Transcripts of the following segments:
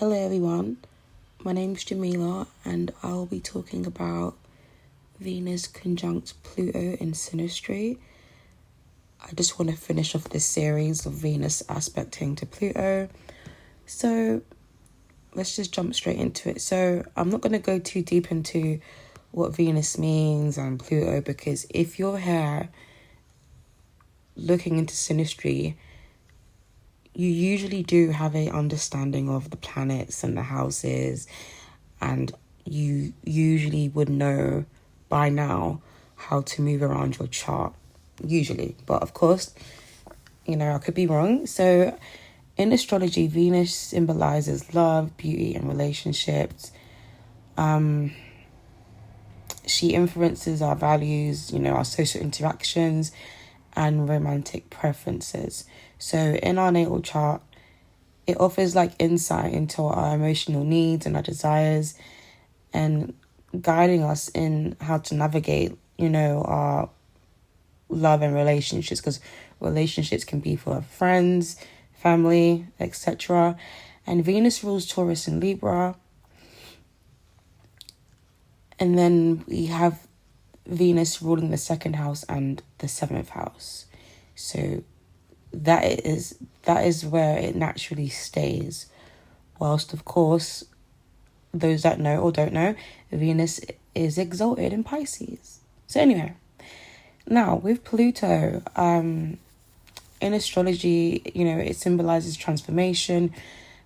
Hello everyone, my name's Jamila and I'll be talking about Venus conjunct Pluto in Synastry. I just want to finish off this series of Venus aspecting to Pluto. So let's just jump straight into it. So I'm not going to go too deep into what Venus means and Pluto, because if you're here looking into Synastry, you usually do have a understanding of the planets and the houses, and you usually would know by now how to move around your chart, usually. But of course, I could be wrong. So in astrology, Venus symbolizes love, beauty, and relationships. She influences our values, our social interactions and romantic preferences. So in our natal chart, it offers insight into our emotional needs and our desires, and guiding us in how to navigate, our love and relationships, because relationships can be for friends, family, etc. And Venus rules Taurus and Libra. And then we have Venus ruling the second house and the seventh house. So that is where it naturally stays. Whilst, of course, those that know or don't know, Venus is exalted in Pisces. So anyway, now with Pluto, in astrology, it symbolizes transformation,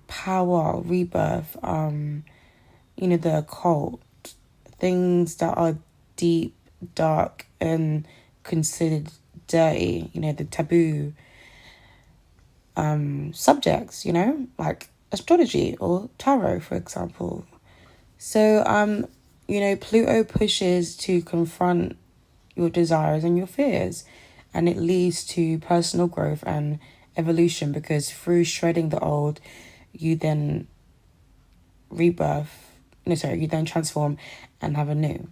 power, rebirth, the occult, things that are deep, dark, and considered dirty, the taboo subjects, like astrology or tarot, for example. So, Pluto pushes to confront your desires and your fears, and it leads to personal growth and evolution, because through shredding the old, you then you then transform and have a new.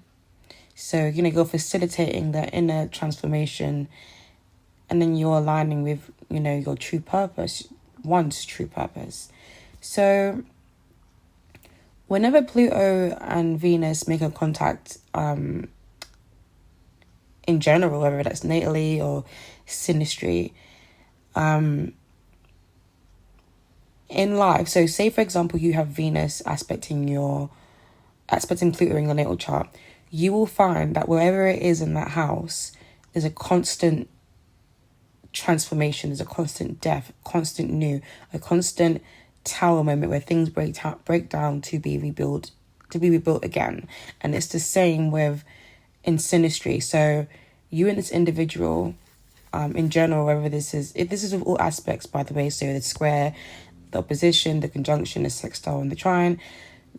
So, you're facilitating the inner transformation, and then you're aligning with, your true purpose, one's true purpose. So whenever Pluto and Venus make a contact, in general, whether that's natally or synastry, in life, so say for example you have Venus aspecting Pluto in your natal chart, you will find that wherever it is in that house, there's a constant transformation, there's a constant death, constant new, a constant tower moment where things break down to be rebuilt again. And it's the same with in synastry. So you and this individual, in general, this is with all aspects, by the way, so the square, the opposition, the conjunction, the sextile, and the trine,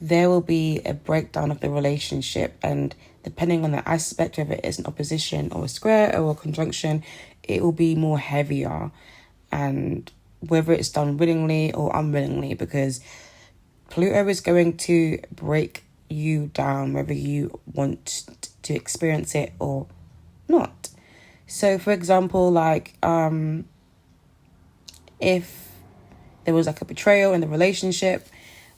there will be a breakdown of the relationship, and depending on the aspect, whether it's an opposition or a square or a conjunction, it will be more heavier, and whether it's done willingly or unwillingly, because Pluto is going to break you down whether you want to experience it or not. So for example, if there was a betrayal in the relationship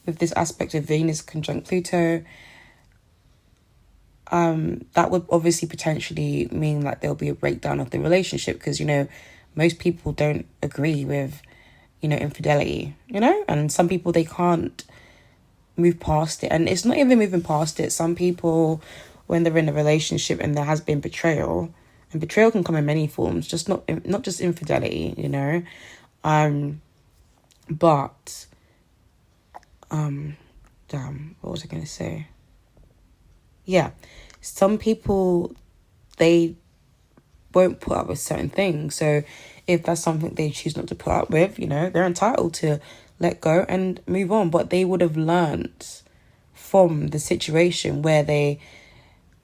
with this aspect of Venus conjunct Pluto, that would obviously potentially mean there'll be a breakdown of the relationship, because most people don't agree with infidelity, and some people, they can't move past it. And it's not even moving past it. Some people, when they're in a relationship and there has been betrayal, and betrayal can come in many forms, just not just infidelity, but what was I going to say? Yeah, some people, they won't put up with certain things. So if that's something they choose not to put up with, they're entitled to let go and move on. But they would have learned from the situation where they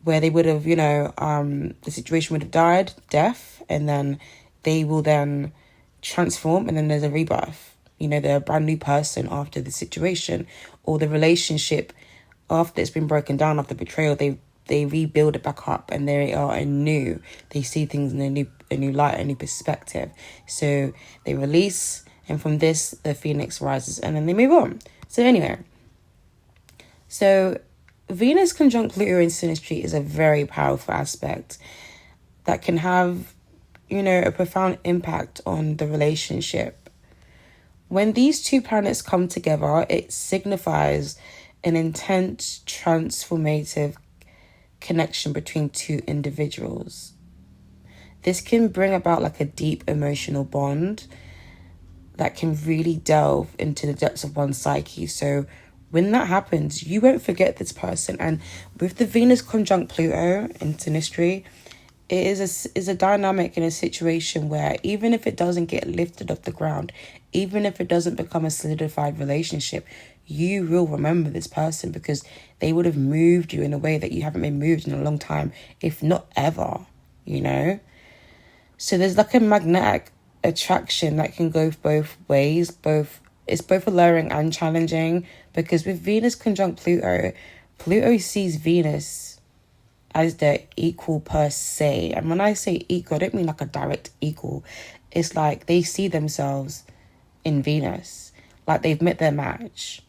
would have, the situation would have died, death, and then they will then transform, and then there's a rebirth. They're a brand new person after the situation, or the relationship after it's been broken down, after betrayal, they rebuild it back up, and they are anew. They see things in a new light, a new perspective. So they release, And from this, the phoenix rises, and then they move on. So anyway, so Venus conjunct Pluto in Synastry is a very powerful aspect that can have, a profound impact on the relationship. When these two planets come together, it signifies an intense, transformative connection between two individuals. This can bring about like a deep emotional bond that can really delve into the depths of one's psyche. So when that happens, you won't forget this person. And with the Venus conjunct Pluto in Synastry, it is a dynamic in a situation where even if it doesn't get lifted off the ground, even if it doesn't become a solidified relationship, you will remember this person because they would have moved you in a way that you haven't been moved in a long time, if not ever, So there's like a magnetic attraction that can go both ways. It's both alluring and challenging, because with Venus conjunct Pluto sees Venus as their equal per se. And when I say equal, I don't mean like a direct equal. It's like they see themselves in Venus, like they've met their match,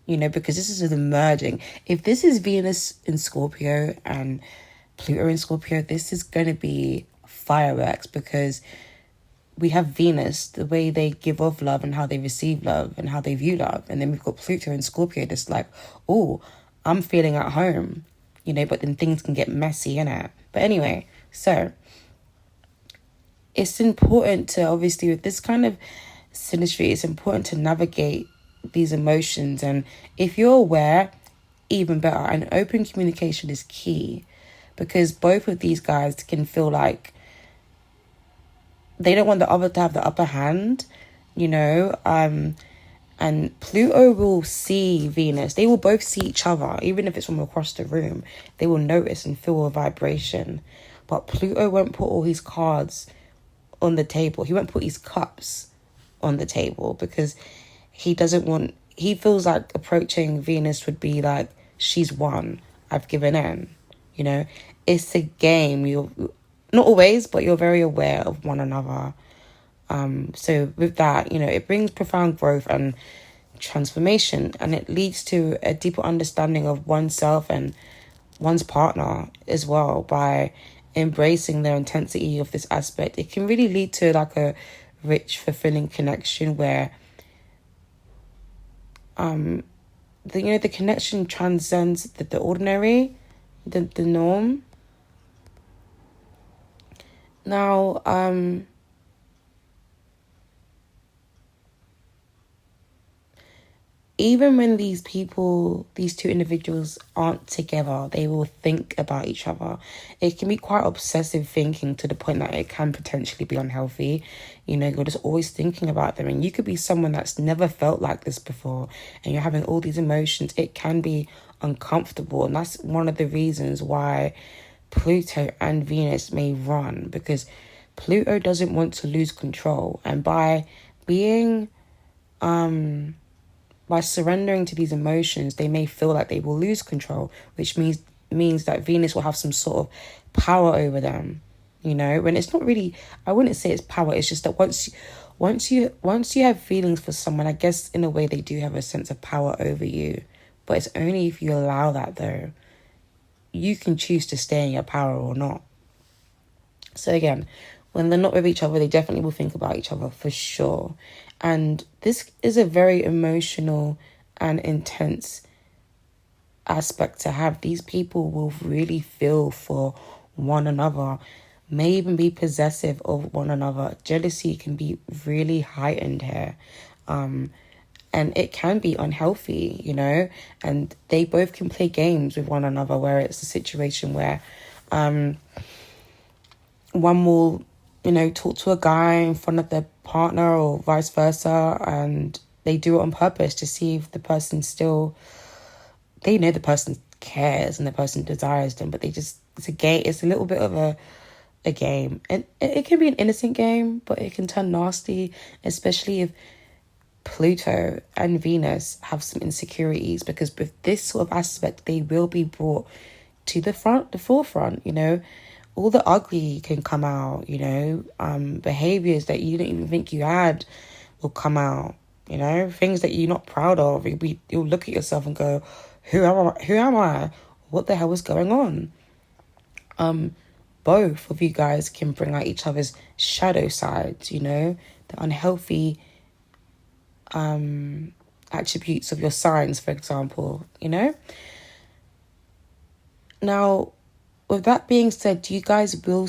because this is the merging. If this is Venus in Scorpio and Pluto in Scorpio, this is going to be fireworks, because we have Venus, the way they give off love and how they receive love and how they view love. And then we've got Pluto in Scorpio that's like, oh, I'm feeling at home, but then things can get messy, innit? But anyway, so it's important to, obviously, with this kind of synastry, it's important to navigate these emotions. And if you're aware, even better. And open communication is key, because both of these guys can feel like they don't want the other to have the upper hand, and Pluto will see Venus. They will both see each other, even if it's from across the room. They will notice and feel a vibration. But Pluto won't put all his cards on the table. He won't put his cups on the table, because he feels like approaching Venus would be like, she's won, I've given in. It's a game. You're not always, but you're very aware of one another. So with that, it brings profound growth and transformation, and it leads to a deeper understanding of oneself and one's partner as well. By embracing the intensity of this aspect, it can really lead to like a rich, fulfilling connection where the connection transcends the ordinary, the norm. Now, even when these two individuals aren't together, they will think about each other. It can be quite obsessive thinking, to the point that it can potentially be unhealthy. You're just always thinking about them, and you could be someone that's never felt like this before, and you're having all these emotions. It can be uncomfortable, and that's one of the reasons why Pluto and Venus may run, because Pluto doesn't want to lose control, and by surrendering to these emotions, they may feel like they will lose control, which means that Venus will have some sort of power over them, when it's not really, I wouldn't say it's power. It's just that once you have feelings for someone, I guess in a way they do have a sense of power over you, but it's only if you allow that, though. You can choose to stay in your power or not. So again, when they're not with each other, they definitely will think about each other for sure. And this is a very emotional and intense aspect to have. These people will really feel for one another, may even be possessive of one another. Jealousy can be really heightened here. And it can be unhealthy, and they both can play games with one another, where it's a situation where one will, talk to a guy in front of their partner or vice versa, and they do it on purpose to see if the person they know the person cares and the person desires them, but it's a game. It's a little bit of a game, and it can be an innocent game, but it can turn nasty, especially if Pluto and Venus have some insecurities, because with this sort of aspect, they will be brought to the forefront. All the ugly can come out. Behaviors that you didn't even think you had will come out. You know, things that you're not proud of. You'll look at yourself and go, who am I? What the hell is going on? Both of you guys can bring out each other's shadow sides, you know, the unhealthy attributes of your signs, for example, you know. Now, with that being said, you guys will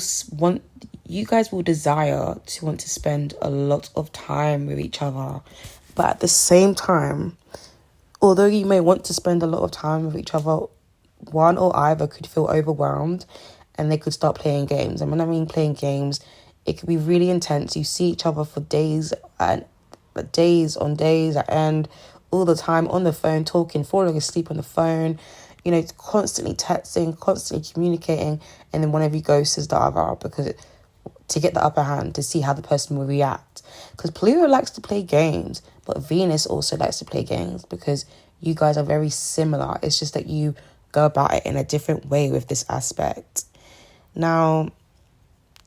desire to want to spend a lot of time with each other. But at the same time, although you may want to spend a lot of time with each other, one or either could feel overwhelmed and they could start playing games. And when I mean playing games, it could be really intense. You see each other for days and days on days at end, all the time on the phone, talking, falling asleep on the phone, you know, constantly texting, constantly communicating, and then one of you ghosts the other because to get the upper hand, to see how the person will react. Because Pluto likes to play games, but Venus also likes to play games because you guys are very similar. It's just that you go about it in a different way with this aspect. Now,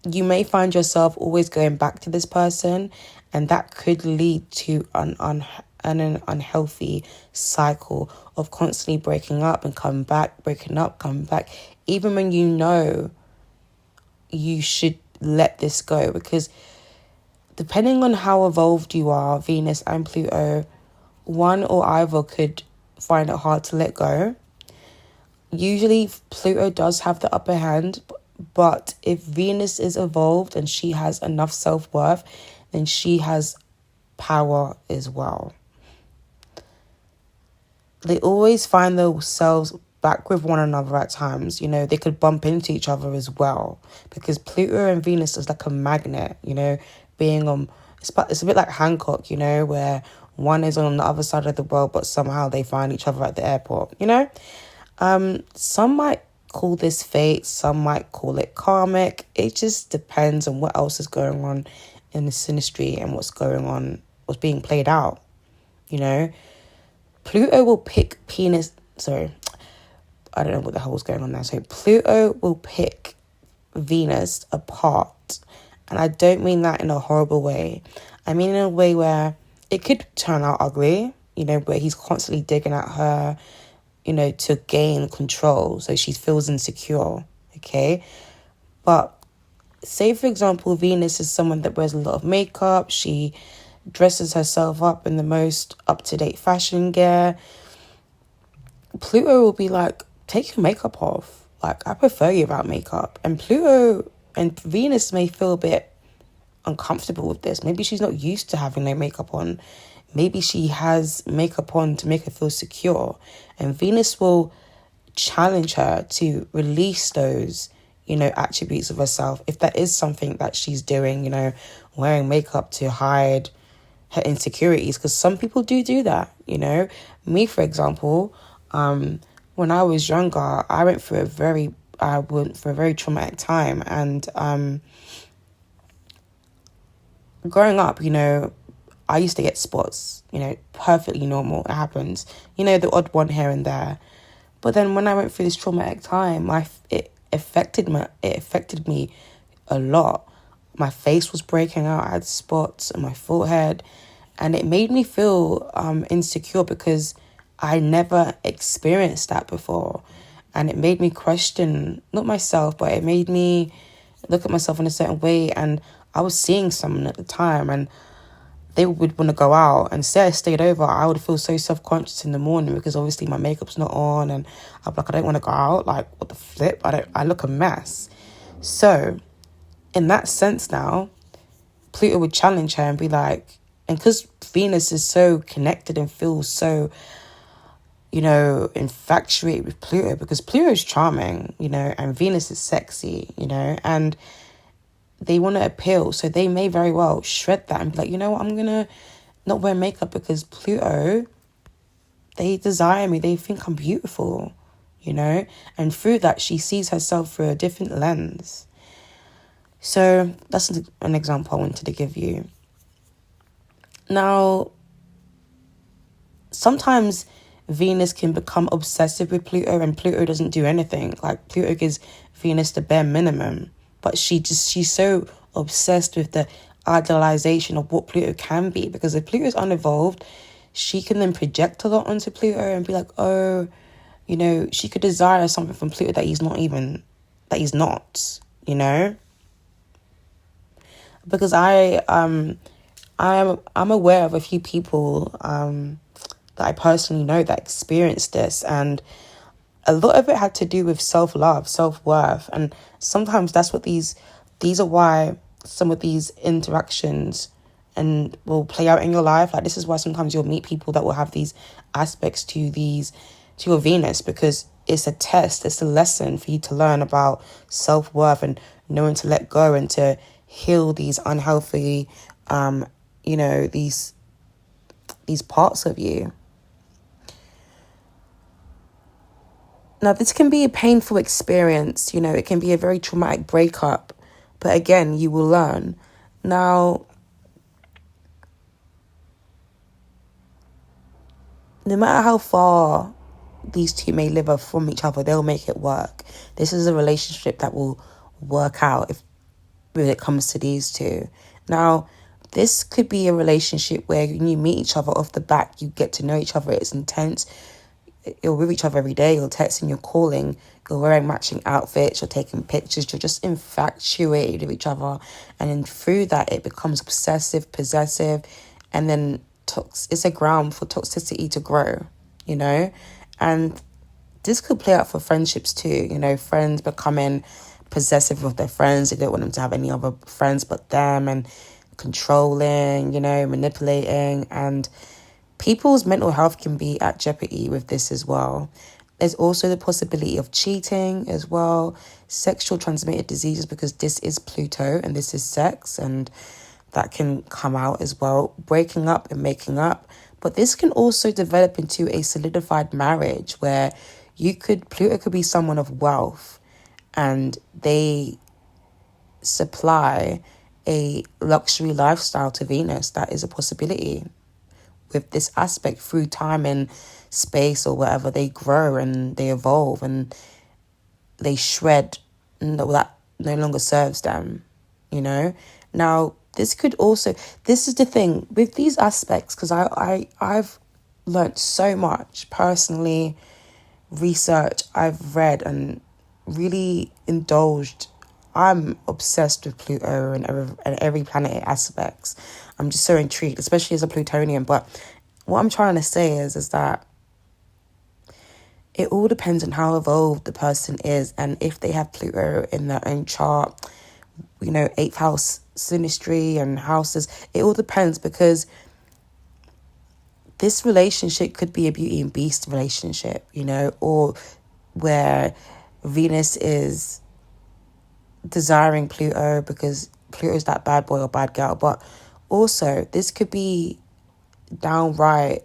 you may find yourself always going back to this person, and that could lead to an unhealthy cycle of constantly breaking up and coming back, breaking up, coming back, even when you know you should let this go. Because depending on how evolved you are, Venus and Pluto, one or either could find it hard to let go. Usually Pluto does have the upper hand, but if Venus is evolved and she has enough self-worth, then she has power as well. They always find themselves back with one another at times. You know, they could bump into each other as well because Pluto and Venus is like a magnet, you know, being on, it's a bit like Hancock, you know, where one is on the other side of the world, but somehow they find each other at the airport, you know. Some might call this fate, some might call it karmic. It just depends on what else is going on in the synastry and what's being played out, you know. Pluto will pick I don't know what the hell was going on there. So Pluto will pick Venus apart. And I don't mean that in a horrible way. I mean in a way where it could turn out ugly, you know, where he's constantly digging at her, you know, to gain control. So she feels insecure, okay? But say, for example, Venus is someone that wears a lot of makeup. She dresses herself up in the most up-to-date fashion gear. Pluto will be like, take your makeup off. Like, I prefer you without makeup. And Pluto and Venus may feel a bit uncomfortable with this. Maybe she's not used to having no makeup on. Maybe she has makeup on to make her feel secure. And Venus will challenge her to release those, you know, attributes of herself. If that is something that she's doing, you know, wearing makeup to hide her insecurities. Because some people do that, you know. Me, for example, when I was younger, I went through a very traumatic time. And growing up, you know, I used to get spots, you know, perfectly normal. It happens, you know, the odd one here and there. But then when I went through this traumatic time, it affected me a lot. My face was breaking out. I had spots on my forehead, and it made me feel insecure because I never experienced that before. And it made me question, not myself, but it made me look at myself in a certain way. And I was seeing someone at the time, and they would want to go out, and say I stayed over, I would feel so self-conscious in the morning because obviously my makeup's not on, and I'm like, I don't want to go out. Like, what the flip? I look a mess. So in that sense now, Pluto would challenge her and be like, and because Venus is so connected and feels so, you know, infatuated with Pluto, because Pluto is charming, you know, and Venus is sexy, you know, and they want to appeal. So they may very well shred that and be like, you know what, I'm going to not wear makeup because Pluto, they desire me. They think I'm beautiful, you know, and through that, she sees herself through a different lens. So that's an example I wanted to give you. Now, sometimes Venus can become obsessive with Pluto, and Pluto doesn't do anything. Like, Pluto gives Venus the bare minimum, but she's so obsessed with the idealization of what Pluto can be, because if Pluto is unevolved, she can then project a lot onto Pluto and be like, oh, you know, she could desire something from Pluto that he's not, you know? Because I'm aware of a few people that I personally know that experienced this, and a lot of it had to do with self-love, self-worth, and sometimes that's what these are why some of these interactions and will play out in your life. Like, this is why sometimes you'll meet people that will have these aspects to your Venus, because it's a test, it's a lesson for you to learn about self-worth and knowing to let go and to heal these unhealthy these parts of you. Now, this can be a painful experience, you know, it can be a very traumatic breakup, but again, you will learn. Now, no matter how far these two may live from each other, they'll make it work. This is a relationship that will work out when it comes to these two. Now, this could be a relationship where when you meet each other off the bat, you get to know each other, it's intense. You're with each other every day, you're texting, you're calling, you're wearing matching outfits, you're taking pictures, you're just infatuated with each other. And then through that, it becomes obsessive, possessive, and then it's a ground for toxicity to grow, you know? And this could play out for friendships too, you know, friends becoming possessive of their friends. They don't want them to have any other friends but them, and controlling, you know, manipulating, and people's mental health can be at jeopardy with this as well. There's also the possibility of cheating as well, sexual transmitted diseases, because this is Pluto and this is sex, and that can come out as well, breaking up and making up. But this can also develop into a solidified marriage where Pluto could be someone of wealth and they supply a luxury lifestyle to Venus. That is a possibility. With this aspect, through time and space or whatever, they grow and they evolve and they shred that no longer serves them, you know? Now, this is the thing with these aspects, because I've learnt so much personally, research I've read and really indulged. I'm obsessed with Pluto and every planet aspects. I'm just so intrigued, especially as a Plutonian. But what I'm trying to say is that it all depends on how evolved the person is, and if they have Pluto in their own chart, you know, 8th house synastry and houses. It all depends, because this relationship could be a Beauty and Beast relationship, you know, or where Venus is desiring Pluto because Pluto's that bad boy or bad girl. But also, this could be downright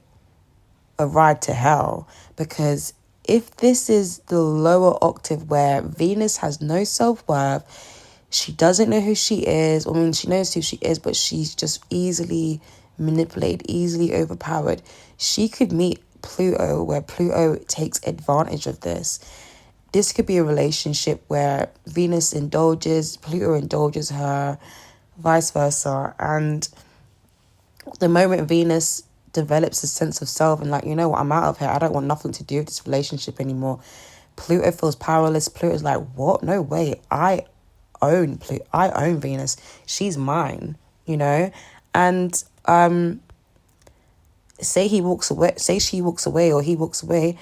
a ride to hell, because if this is the lower octave where Venus has no self-worth, she doesn't know who she is. I mean, she knows who she is, but she's just easily manipulated, easily overpowered. She could meet Pluto where Pluto takes advantage of this. This could be a relationship where Venus indulges, Pluto indulges her, vice versa. And the moment Venus develops a sense of self and like, you know what, I'm out of here, I don't want nothing to do with this relationship anymore, Pluto feels powerless. Pluto's like, what? No way. I own Pluto. I own Venus. She's mine, you know? And say she walks away or he walks away,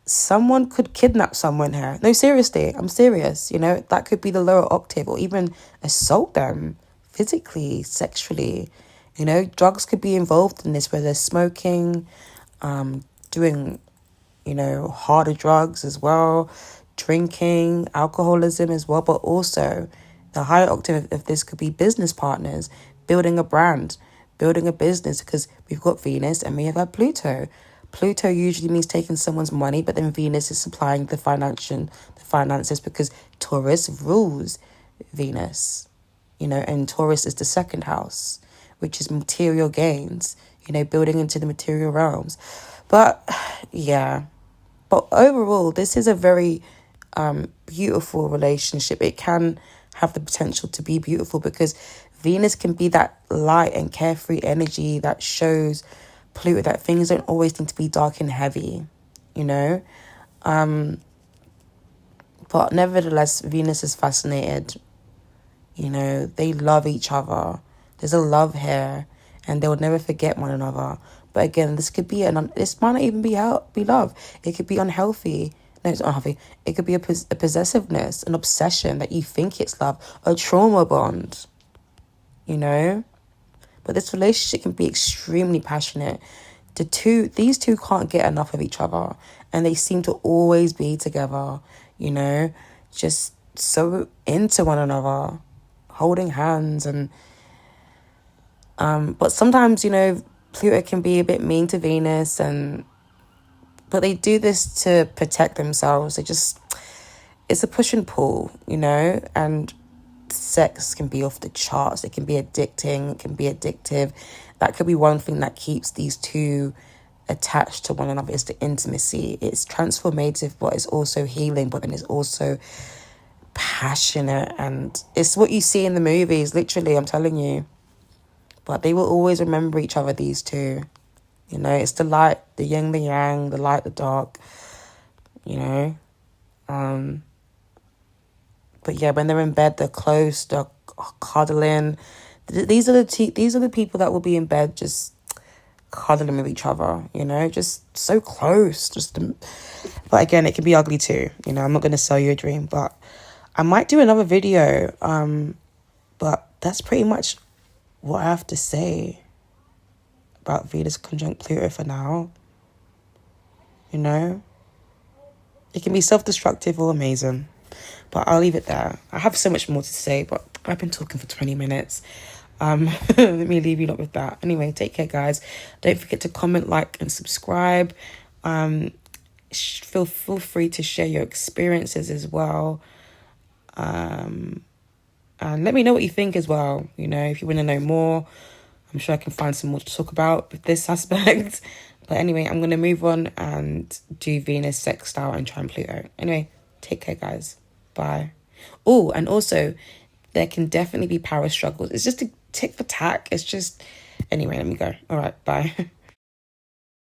someone could kidnap someone here. No, seriously, I'm serious. You know, that could be the lower octave, or even assault them physically, sexually. You know, drugs could be involved in this, where they're smoking, doing, you know, harder drugs as well, drinking, alcoholism as well. But also, the higher octave of this could be business partners, building a brand, building a business, because we've got Venus and we have had Pluto. Pluto usually means taking someone's money, but then Venus is supplying the finances, because Taurus rules Venus, you know, and Taurus is the second house, which is material gains, you know, building into the material realms. But yeah, but overall, this is a very beautiful relationship. It can have the potential to be beautiful, because Venus can be that light and carefree energy that shows Pluto that things don't always need to be dark and heavy, you know? But nevertheless, Venus is fascinated. You know, they love each other. There's a love here, and they will never forget one another. But again, this could be this might not even be love. It could be unhealthy. No, it's not unhealthy. It could be a possessiveness, an obsession that you think it's love, a trauma bond. You know, but this relationship can be extremely passionate. These two can't get enough of each other, and they seem to always be together. You know, just so into one another, holding hands. And but sometimes, you know, Pluto can be a bit mean to Venus, but they do this to protect themselves. It's a push and pull, you know, and sex can be off the charts. It can be addicting. It can be addictive. That could be one thing that keeps these two attached to one another, is the intimacy. It's transformative, but it's also healing, but then it's also passionate, and it's what you see in the movies, literally, I'm telling you. But they will always remember each other, these two. You know, it's the light, the yin, the yang, the light, the dark, you know. But yeah, when they're in bed, they're close, they're cuddling. These are the people that will be in bed just cuddling with each other, you know, just so close. But again, it can be ugly too. You know, I'm not going to sell you a dream, but I might do another video. But that's pretty much what I have to say about Venus conjunct Pluto for now. You know, it can be self-destructive or amazing, but I'll leave it there. I have so much more to say, but I've been talking for 20 minutes. Let me leave you lot with that. Anyway, take care, guys. Don't forget to comment, like, and subscribe. Feel free to share your experiences as well. And let me know what you think as well. You know, if you want to know more, I'm sure I can find some more to talk about with this aspect. But anyway, I'm going to move on and do Venus sextile and trine Pluto. Anyway, take care, guys. Bye. Oh, and also, there can definitely be power struggles. It's just a tick for tack. It's just... Anyway, let me go. All right, bye.